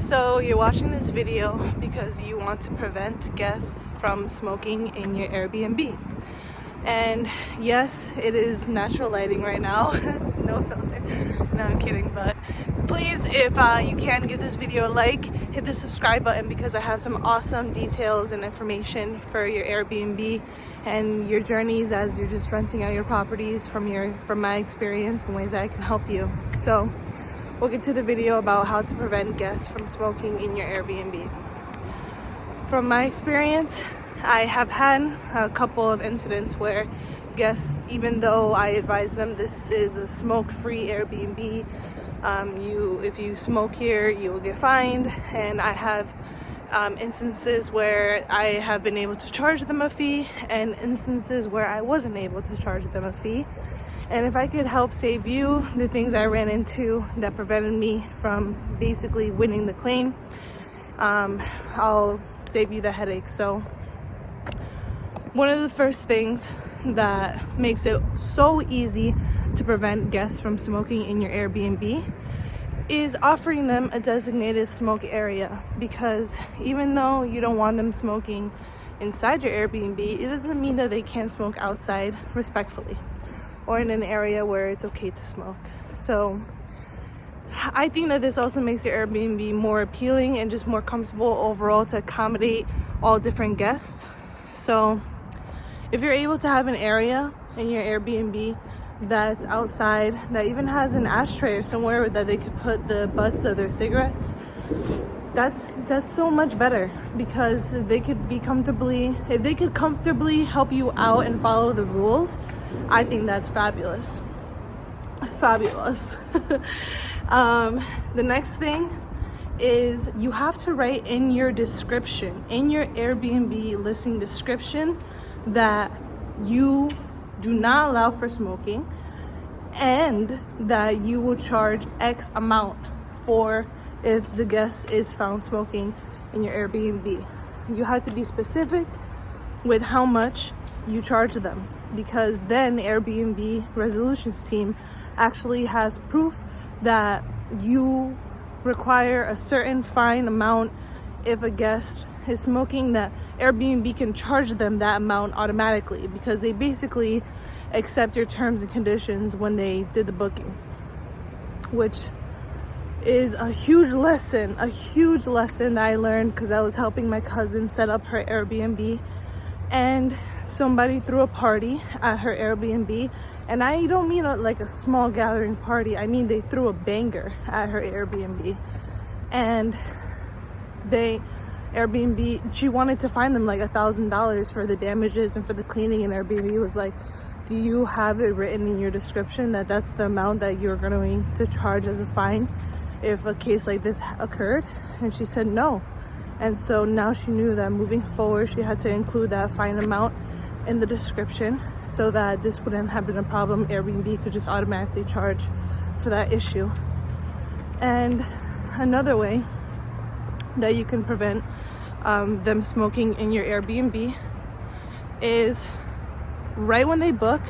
So you're watching this video because you want to prevent guests from smoking in your Airbnb. And yes, it is natural lighting right now. No filter. No, I'm kidding. But please, if you can, give this video a like, hit the subscribe button, because I have some awesome details and information for your Airbnb and your journeys as you're just renting out your properties from my experience and ways that I can help you. So we'll get to the video about how to prevent guests from smoking in your Airbnb. From my experience, I have had a couple of incidents where guests, even though I advise them this is a smoke-free Airbnb, if you smoke here, you will get fined. And I have instances where I have been able to charge them a fee, and instances where I wasn't able to charge them a fee. And if I could help save you the things I ran into that prevented me from basically winning the claim, I'll save you the headache. So one of the first things that makes it so easy to prevent guests from smoking in your Airbnb is offering them a designated smoke area. Because even though you don't want them smoking inside your Airbnb, it doesn't mean that they can't smoke outside respectfully or in an area where it's okay to smoke. So I think that this also makes your Airbnb more appealing and just more comfortable overall to accommodate all different guests. So if you're able to have an area in your Airbnb that's outside, that even has an ashtray or somewhere that they could put the butts of their cigarettes, that's so much better, because if they could comfortably help you out and follow the rules, I think that's fabulous. The next thing is you have to write in your description, in your Airbnb listing description, that you do not allow for smoking and that you will charge X amount for if the guest is found smoking in your Airbnb. You have to be specific with how much you charge them, because then Airbnb resolutions team actually has proof that you require a certain fine amount if a guest is smoking, that Airbnb can charge them that amount automatically, because they basically accept your terms and conditions when they did the booking, which is a huge lesson that I learned because I was helping my cousin set up her Airbnb, and somebody threw a party at her Airbnb. And I don't mean like a small gathering party, I mean they threw a banger at her Airbnb. And she wanted to fine them like $1,000 for the damages and for the cleaning, and Airbnb was like, do you have it written in your description that that's the amount that you're going to charge as a fine if a case like this occurred? And she said no. And so now she knew that moving forward she had to include that fine amount in the description so that this wouldn't have been a problem. Airbnb could just automatically charge for that issue. And another way that you can prevent them smoking in your Airbnb is right when they book,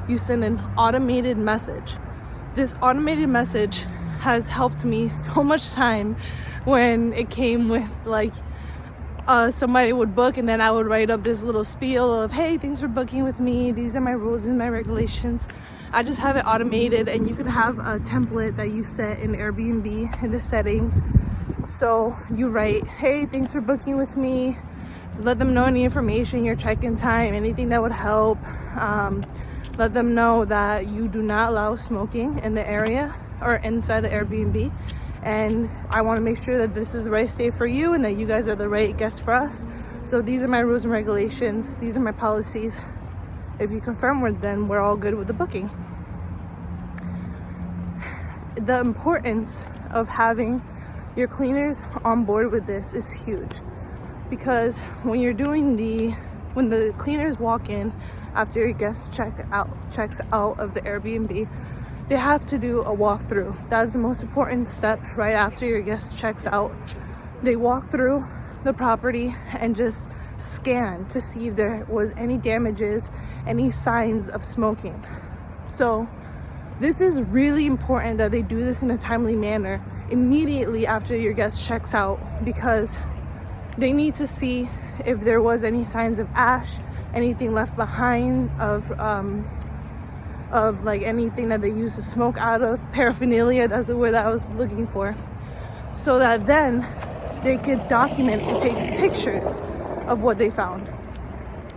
you send an automated message. This automated message has helped me so much time when it came with like somebody would book and then I would write up this little spiel of, hey, thanks for booking with me, these are my rules and my regulations. I just have it automated, and you can have a template that you set in Airbnb in the settings. So you write, hey, thanks for booking with me, let them know any information, your check-in time, anything that would help. Let them know that you do not allow smoking in the area or inside the Airbnb, and I want to make sure that this is the right stay for you and that you guys are the right guests for us. So these are my rules and regulations, these are my policies. If you confirm with them, we're all good with the booking. The importance of having your cleaners on board with this is huge, because when the cleaners walk in after your guest checks out of the Airbnb, they have to do a walkthrough. That is the most important step. Right after your guest checks out, they walk through the property and just scan to see if there was any damages, any signs of smoking. So this is really important that they do this in a timely manner. immediately after your guest checks out, because they need to see if there was any signs of ash, anything left behind of like anything that they used to smoke out of, paraphernalia, that's the word that I was looking for, so that then they could document and take pictures of what they found.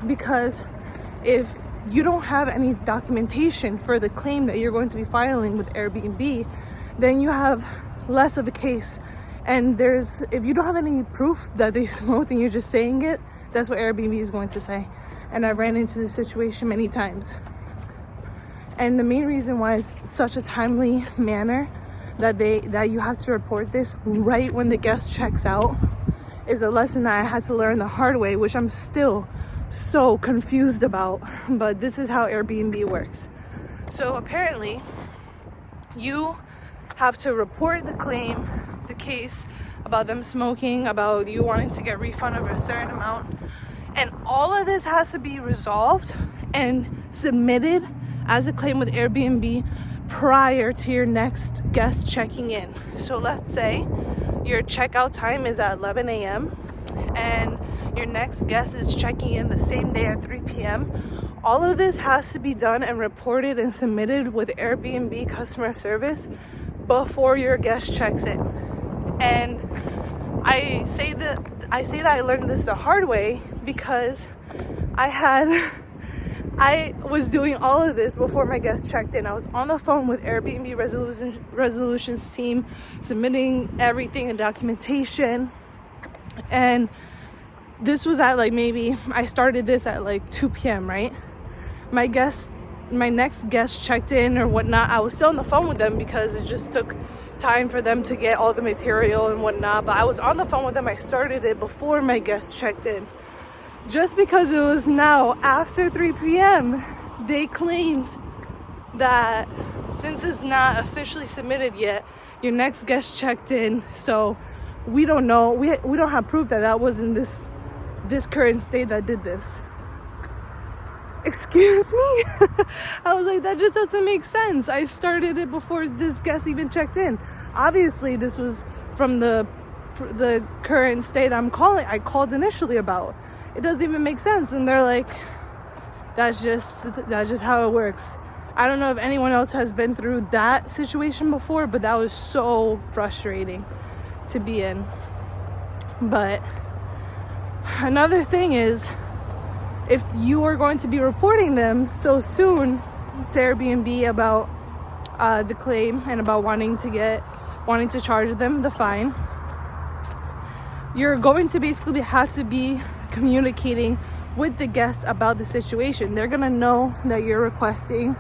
Because if you don't have any documentation for the claim that you're going to be filing with Airbnb, then you have less of a case. And if you don't have any proof that they smoked and you're just saying it, that's what Airbnb is going to say. And I've ran into this situation many times. And the main reason why it's such a timely manner that you have to report this right when the guest checks out is a lesson that I had to learn the hard way, which I'm still so confused about. But this is how Airbnb works. So apparently you have to report the case about them smoking, about you wanting to get refund of a certain amount, and all of this has to be resolved and submitted as a claim with Airbnb prior to your next guest checking in. So let's say your checkout time is at 11 a.m. and your next guest is checking in the same day at 3 p.m. All of this has to be done and reported and submitted with Airbnb customer service before your guest checks in. And I say that I learned this the hard way because I was doing all of this before my guest checked in. I was on the phone with Airbnb resolutions team, submitting everything and documentation. And this was at I started this at 2 p.m., right? My next guest checked in or whatnot. I was still on the phone with them because it just took time for them to get all the material and whatnot. But I was on the phone with them. I started it before my guest checked in. Just because it was now after 3 p.m., they claimed that since it's not officially submitted yet, your next guest checked in. So we don't know. We don't have proof that was in this current state that did this. Excuse me? I was like, that just doesn't make sense. I started it before this guest even checked in. Obviously, this was from the current state I called initially about. It doesn't even make sense. And they're like, that's just how it works. I don't know if anyone else has been through that situation before, but that was so frustrating to be in. But another thing is, if you are going to be reporting them so soon to Airbnb about the claim and about wanting to charge them the fine, you're going to basically have to be communicating with the guests about the situation. They're gonna know that you're requesting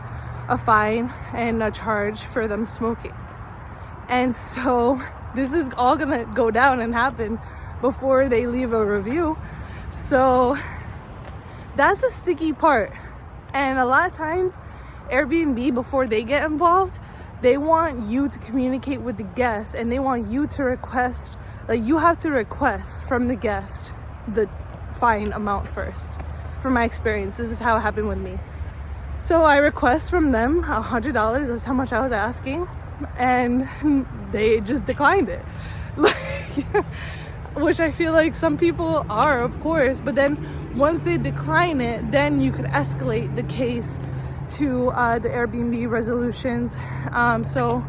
a fine and a charge for them smoking. And so this is all gonna go down and happen before they leave a review. So that's the sticky part. And a lot of times Airbnb, before they get involved, they want you to communicate with the guests, and they want you to request, you have to request from the guest the fine amount first. From my experience, this is how it happened with me. So I request from them $100. That's how much I was asking, and they just declined it. Which I feel like some people are, of course, but then once they decline it, then you could escalate the case to the Airbnb resolutions. So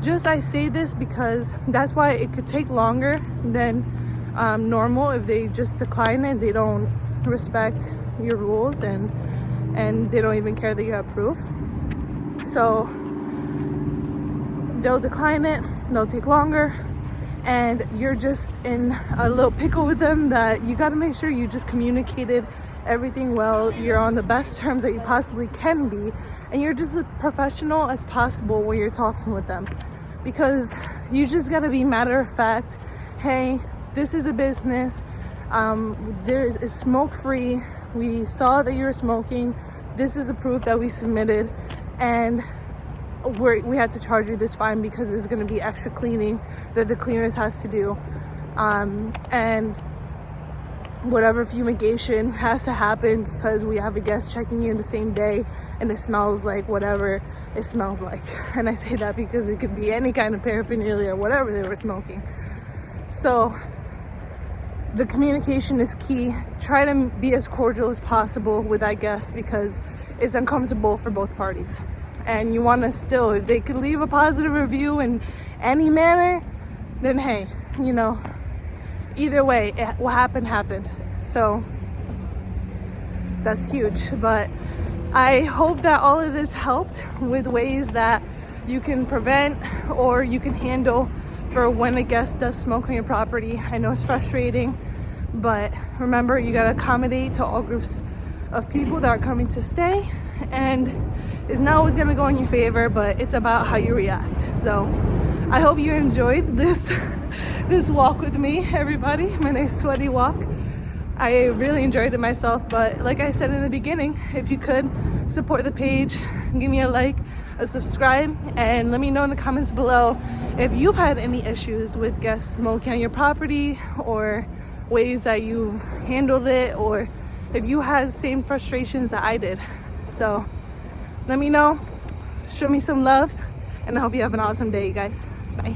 just I say this because that's why it could take longer than normal if they just decline it. They don't respect your rules and they don't even care that you have proof. So they'll decline it, they'll take longer, and you're just in a little pickle with them that you got to make sure you just communicated everything well, you're on the best terms that you possibly can be, and you're just as professional as possible when you're talking with them, because you just got to be matter of fact. Hey, this is a business, it's smoke free, we saw that you were smoking, this is the proof that we submitted, and we had to charge you this fine because there's going to be extra cleaning that the cleaners has to do, and whatever fumigation has to happen because we have a guest checking in the same day and it smells like whatever it smells like. And I say that because it could be any kind of paraphernalia or whatever they were smoking. So the communication is key. Try to be as cordial as possible with that guest because it's uncomfortable for both parties. And you want to still, if they could leave a positive review in any manner, then hey, you know, either way, what happened. So that's huge. But I hope that all of this helped with ways that you can prevent or you can handle for when a guest does smoke on your property. I know it's frustrating, but remember, you gotta accommodate to all groups of people that are coming to stay, and it's not always gonna go in your favor, but it's about how you react. So I hope you enjoyed this walk with me, everybody, my nice sweaty walk. I really enjoyed it myself, but like I said in the beginning, if you could support the page, give me a like, a subscribe, and let me know in the comments below if you've had any issues with guests smoking on your property or ways that you've handled it, or if you had the same frustrations that I did. So let me know, show me some love, and I hope you have an awesome day, you guys. Bye.